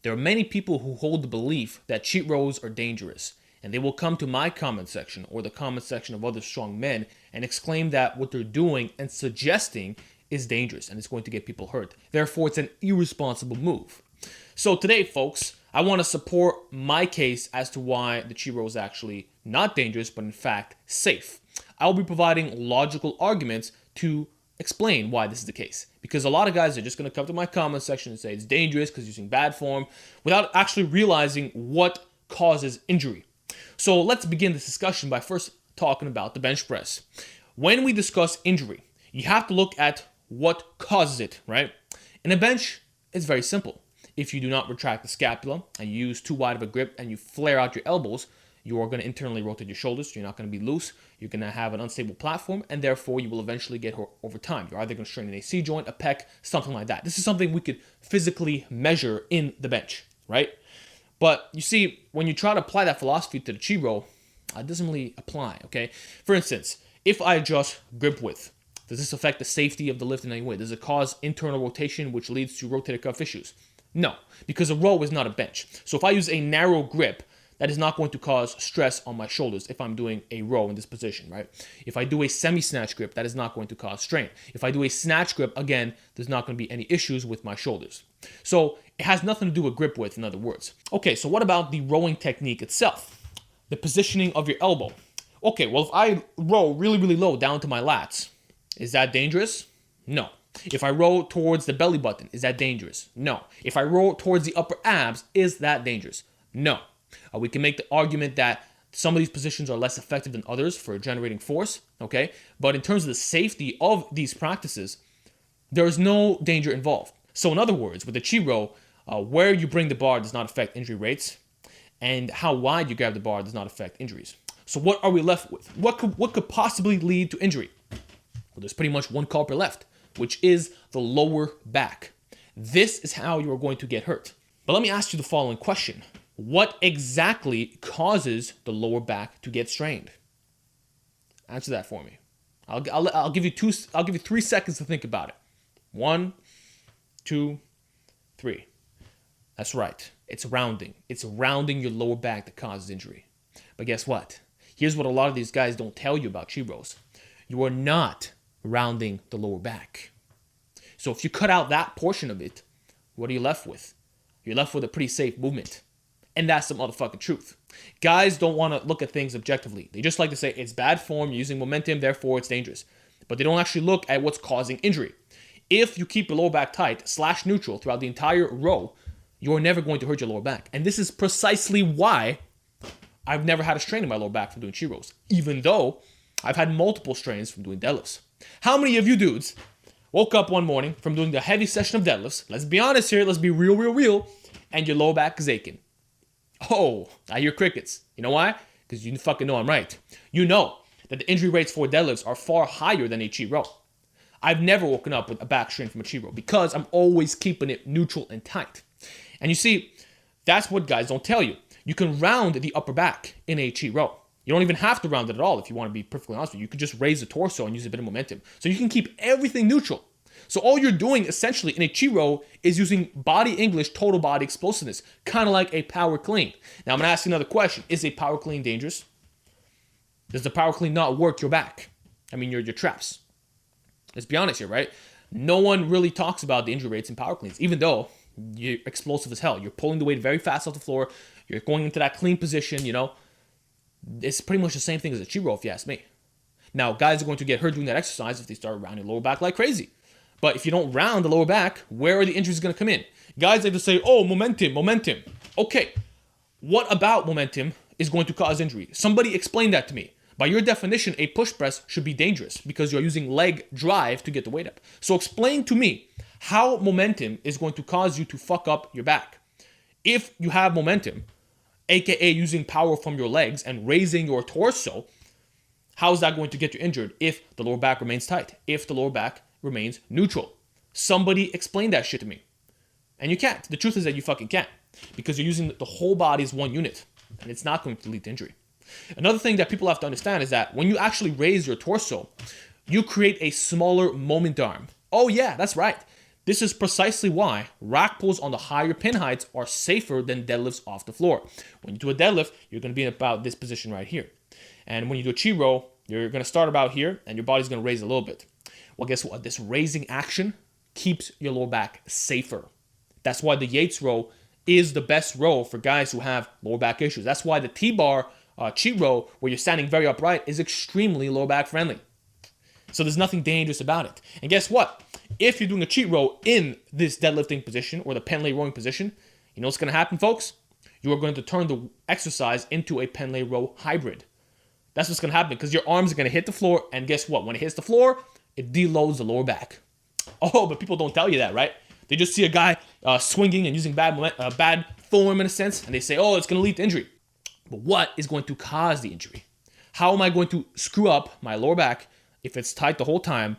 There are many people who hold the belief that cheat rows are dangerous, and they will come to my comment section or the comment section of other strong men and exclaim that what they're doing and suggesting is dangerous and it's going to get people hurt. Therefore, it's an irresponsible move. So today, folks, I want to support my case as to why the cheat row is actually not dangerous, but in fact safe. I'll be providing logical arguments to explain why this is the case. Because a lot of guys are just going to come to my comment section and say it's dangerous because using bad form without actually realizing what causes injury. So let's begin this discussion by first talking about the bench press. When we discuss injury, you have to look at what causes it, right? In a bench, it's very simple. If you do not retract the scapula and you use too wide of a grip and you flare out your elbows, you are going to internally rotate your shoulders. You're not going to be loose. You're going to have an unstable platform, and therefore you will eventually get hurt over time. You're either going to strain an AC joint, a pec, something like that. This is something we could physically measure in the bench, right? But you see, when you try to apply that philosophy to the cheat row, it doesn't really apply, okay? For instance, if I adjust grip width, does this affect the safety of the lift in any way? Does it cause internal rotation, which leads to rotator cuff issues? No, because a row is not a bench. So if I use a narrow grip, that is not going to cause stress on my shoulders if I'm doing a row in this position, right? If I do a semi-snatch grip, that is not going to cause strain. If I do a snatch grip, again, there's not going to be any issues with my shoulders. So it has nothing to do with grip width, in other words. Okay, so what about the rowing technique itself? The positioning of your elbow. Okay, well, if I row really, really low down to my lats, is that dangerous? No. If I row towards the belly button, is that dangerous? No. If I row towards the upper abs, is that dangerous? No. We can make the argument that some of these positions are less effective than others for generating force, okay? But in terms of the safety of these practices, there is no danger involved. So in other words, with the cheat row, where you bring the bar does not affect injury rates, and how wide you grab the bar does not affect injuries. So what are we left with? What could possibly lead to injury? Well, there's pretty much one culprit left, which is the lower back. This is how you are going to get hurt. But let me ask you the following question. What exactly causes the lower back to get strained? Answer that for me. I'll give you 3 seconds to think about it. 1, 2, 3. That's right. It's rounding. It's rounding your lower back that causes injury. But guess what? Here's what a lot of these guys don't tell you about cheat rows. You are not rounding the lower back. So if you cut out that portion of it, what are you left with? You're left with a pretty safe movement. And that's the motherfucking truth. Guys don't want to look at things objectively. They just like to say it's bad form, using momentum, therefore it's dangerous. But they don't actually look at what's causing injury. If you keep your lower back tight / neutral throughout the entire row, you're never going to hurt your lower back. And this is precisely why I've never had a strain in my lower back from doing cheat rows, even though I've had multiple strains from doing deadlifts. How many of you dudes woke up one morning from doing the heavy session of deadlifts, let's be honest here, let's be real, and your lower back is aching? Oh, I hear crickets. You know why? Because you fucking know I'm right. You know that the injury rates for deadlifts are far higher than a cheat row. I've never woken up with a back strain from a cheat row because I'm always keeping it neutral and tight. And you see, that's what guys don't tell you. You can round the upper back in a cheat row. You don't even have to round it at all if you want to be perfectly honest with you. You could just raise the torso and use a bit of momentum. So you can keep everything neutral. So all you're doing essentially in a cheat row is using body English, total body explosiveness, kind of like a power clean. Now I'm going to ask you another question. Is a power clean dangerous? Does the power clean not work your back? I mean, your traps. Let's be honest here, right? No one really talks about the injury rates in power cleans, even though you're explosive as hell. You're pulling the weight very fast off the floor. You're going into that clean position, you know. It's pretty much the same thing as a cheat row, if you ask me. Now, guys are going to get hurt doing that exercise if they start rounding lower back like crazy. But if you don't round the lower back, where are the injuries going to come in? Guys like to say, oh, momentum. Okay, what about momentum is going to cause injury? Somebody explain that to me. By your definition, a push press should be dangerous because you're using leg drive to get the weight up. So explain to me how momentum is going to cause you to fuck up your back. If you have momentum, aka using power from your legs and raising your torso, how is that going to get you injured if the lower back remains tight? If the lower back remains neutral? Somebody explain that shit to me. And you can't. The truth is that you fucking can't. Because you're using the whole body as one unit. And it's not going to lead to injury. Another thing that people have to understand is that when you actually raise your torso, you create a smaller moment arm. Oh yeah, that's right. This is precisely why rack pulls on the higher pin heights are safer than deadlifts off the floor. When you do a deadlift, you're going to be in about this position right here. And when you do a chi row, you're going to start about here and your body's going to raise a little bit. Well, guess what? This raising action keeps your lower back safer. That's why the Yates row is the best row for guys who have lower back issues. That's why the T-bar chi row, where you're standing very upright, is extremely lower back friendly. So there's nothing dangerous about it. And guess what? If you're doing a cheat row in this deadlifting position or the pen lay rowing position, you know what's going to happen, folks? You are going to turn the exercise into a pen lay row hybrid. That's what's going to happen because your arms are going to hit the floor, and guess what? When it hits the floor, it deloads the lower back. Oh, but people don't tell you that, right? They just see a guy swinging and using bad form in a sense, and they say, oh, it's going to lead to injury. But what is going to cause the injury? How am I going to screw up my lower back if it's tight the whole time,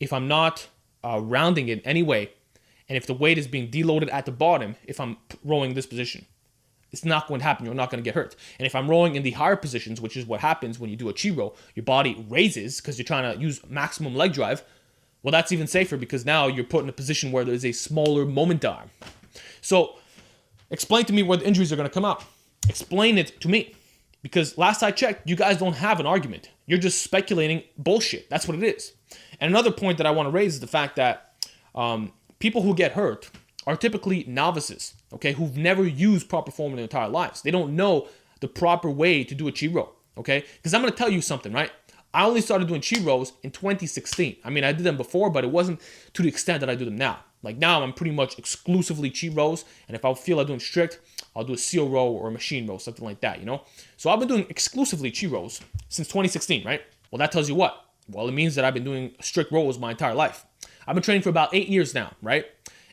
if I'm not rounding it in any way, and if the weight is being deloaded at the bottom, if I'm rowing this position? It's not going to happen. You're not going to get hurt. And if I'm rowing in the higher positions, which is what happens when you do a chi row, your body raises because you're trying to use maximum leg drive. Well, that's even safer because now you're put in a position where there's a smaller moment arm. So explain to me where the injuries are going to come out. Explain it to me. Because last I checked, you guys don't have an argument. You're just speculating bullshit. That's what it is. And another point that I want to raise is the fact that people who get hurt are typically novices, okay, who've never used proper form in their entire lives. They don't know the proper way to do a chi row, okay? Because I'm going to tell you something, right? I only started doing chi rows in 2016. I mean, I did them before, but it wasn't to the extent that I do them now. Like now, I'm pretty much exclusively chi rows, and if I feel like doing strict, I'll do a seal row or a machine row, something like that, you know? So I've been doing exclusively chi rows since 2016, right? Well, that tells you what? Well, it means that I've been doing strict rows my entire life. I've been training for about 8 years now, right?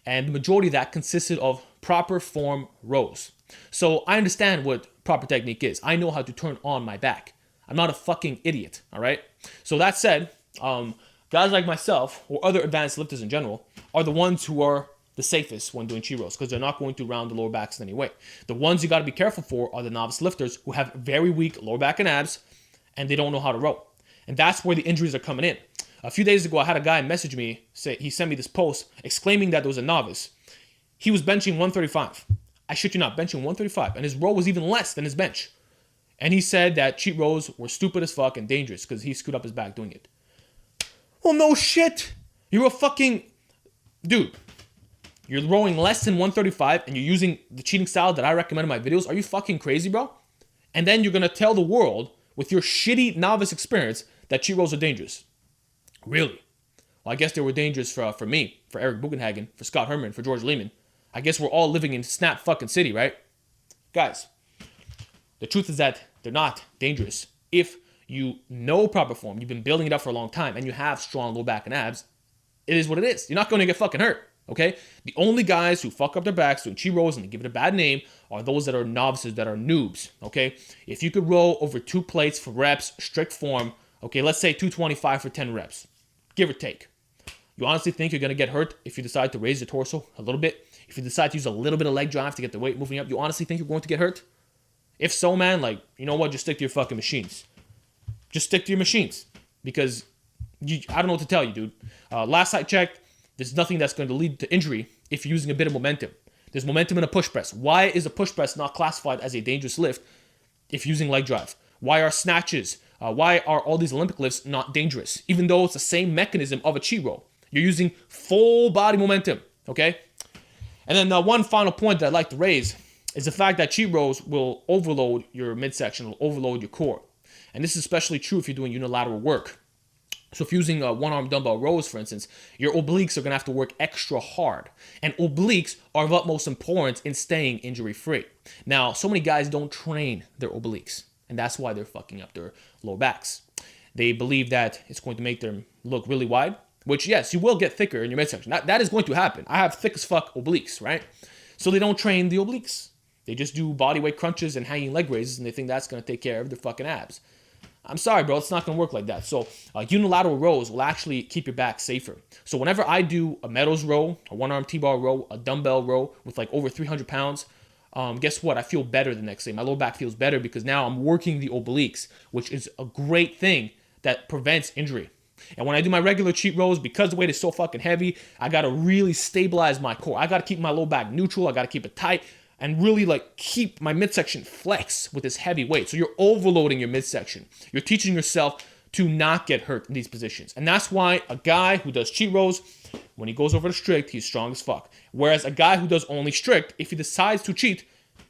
And the majority of that consisted of proper form rows. So I understand what proper technique is. I know how to turn on my back. I'm not a fucking idiot, all right? So that said, guys like myself or other advanced lifters in general are the ones who are the safest when doing chi rows because they're not going to round the lower backs in any way. The ones you got to be careful for are the novice lifters who have very weak lower back and abs and they don't know how to row. And that's where the injuries are coming in. A few days ago, I had a guy message me, he sent me this post exclaiming that there was a novice. He was benching 135. I shit you not, benching 135. And his row was even less than his bench. And he said that cheat rows were stupid as fuck and dangerous because he screwed up his back doing it. Well, no shit. You're a fucking... Dude, you're rowing less than 135 and you're using the cheating style that I recommend in my videos. Are you fucking crazy, bro? And then you're going to tell the world with your shitty novice experience that cheat rows are dangerous. Really? Well, I guess they were dangerous for me, for Eric Bugenhagen, for Scott Herman, for George Lehman. I guess we're all living in Snap fucking City, right? Guys, the truth is that they're not dangerous. If you know proper form, you've been building it up for a long time, and you have strong low back and abs, it is what it is. You're not going to get fucking hurt, okay? The only guys who fuck up their backs doing chi rows and they give it a bad name are those that are novices, that are noobs, okay? If you could row over 2 plates for reps, strict form, okay, let's say 225 for 10 reps, give or take. You honestly think you're going to get hurt if you decide to raise your torso a little bit? If you decide to use a little bit of leg drive to get the weight moving up, you honestly think you're going to get hurt? If so, man, like, you know what? Just stick to your fucking machines. Just stick to your machines. Because I don't know what to tell you, dude. Last I checked, there's nothing that's going to lead to injury if you're using a bit of momentum. There's momentum in a push press. Why is a push press not classified as a dangerous lift if using leg drive? Why are snatches, why are all these Olympic lifts not dangerous? Even though it's the same mechanism of a chi row. You're using full body momentum, okay? And then one final point that I'd like to raise is the fact that chi rows will overload your midsection, will overload your core. And this is especially true if you're doing unilateral work. So if you're using one-arm dumbbell rows, for instance, your obliques are going to have to work extra hard. And obliques are of utmost importance in staying injury-free. Now, so many guys don't train their obliques. And that's why they're fucking up their lower backs. They believe that it's going to make them look really wide. Which, yes, you will get thicker in your midsection. That is going to happen. I have thick as fuck obliques, right? So they don't train the obliques. They just do bodyweight crunches and hanging leg raises, and they think that's going to take care of their fucking abs. I'm sorry, bro. It's not going to work like that. So unilateral rows will actually keep your back safer. So whenever I do a Meadows row, a one-arm T-bar row, a dumbbell row with like over 300 pounds, guess what? I feel better the next day. My lower back feels better because now I'm working the obliques, which is a great thing that prevents injury. And when I do my regular cheat rows, because the weight is so fucking heavy, I gotta really stabilize my core. I gotta keep my low back neutral. I gotta keep it tight and really like keep my midsection flex with this heavy weight. So you're overloading your midsection. You're teaching yourself to not get hurt in these positions. And that's why a guy who does cheat rows, when he goes over to strict, he's strong as fuck. Whereas a guy who does only strict, if he decides to cheat,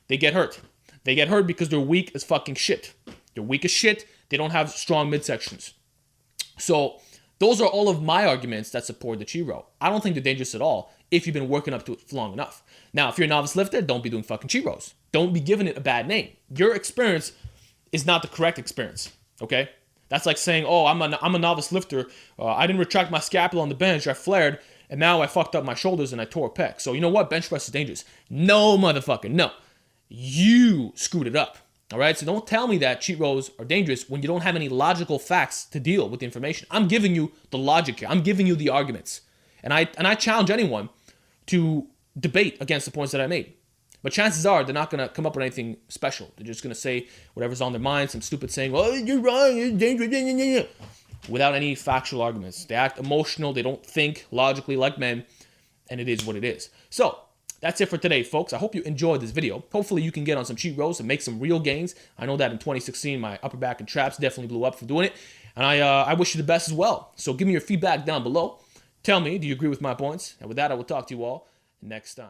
they get hurt. They get hurt because they're weak as fucking shit. They're weak as shit. They don't have strong midsections. So those are all of my arguments that support the cheat row. I don't think they're dangerous at all if you've been working up to it for long enough. Now, if you're a novice lifter, don't be doing fucking cheat rows. Don't be giving it a bad name. Your experience is not the correct experience, okay? That's like saying, oh, I'm a novice lifter. I didn't retract my scapula on the bench. I flared, and now I fucked up my shoulders and I tore a pec. So you know what? Bench press is dangerous. No, motherfucker, no. You screwed it up. All right, so don't tell me that cheat rows are dangerous when you don't have any logical facts to deal with the information. I'm giving you the logic here. I'm giving you the arguments. And I challenge anyone to debate against the points that I made. But chances are they're not going to come up with anything special. They're just going to say whatever's on their mind, some stupid saying, oh, you're wrong, you're dangerous, without any factual arguments. They act emotional. They don't think logically like men. And it is what it is. So that's it for today, folks. I hope you enjoyed this video. Hopefully you can get on some cheat rows and make some real gains. I know that in 2016, my upper back and traps definitely blew up for doing it. And I wish you the best as well. So give me your feedback down below. Tell me, do you agree with my points? And with that, I will talk to you all next time.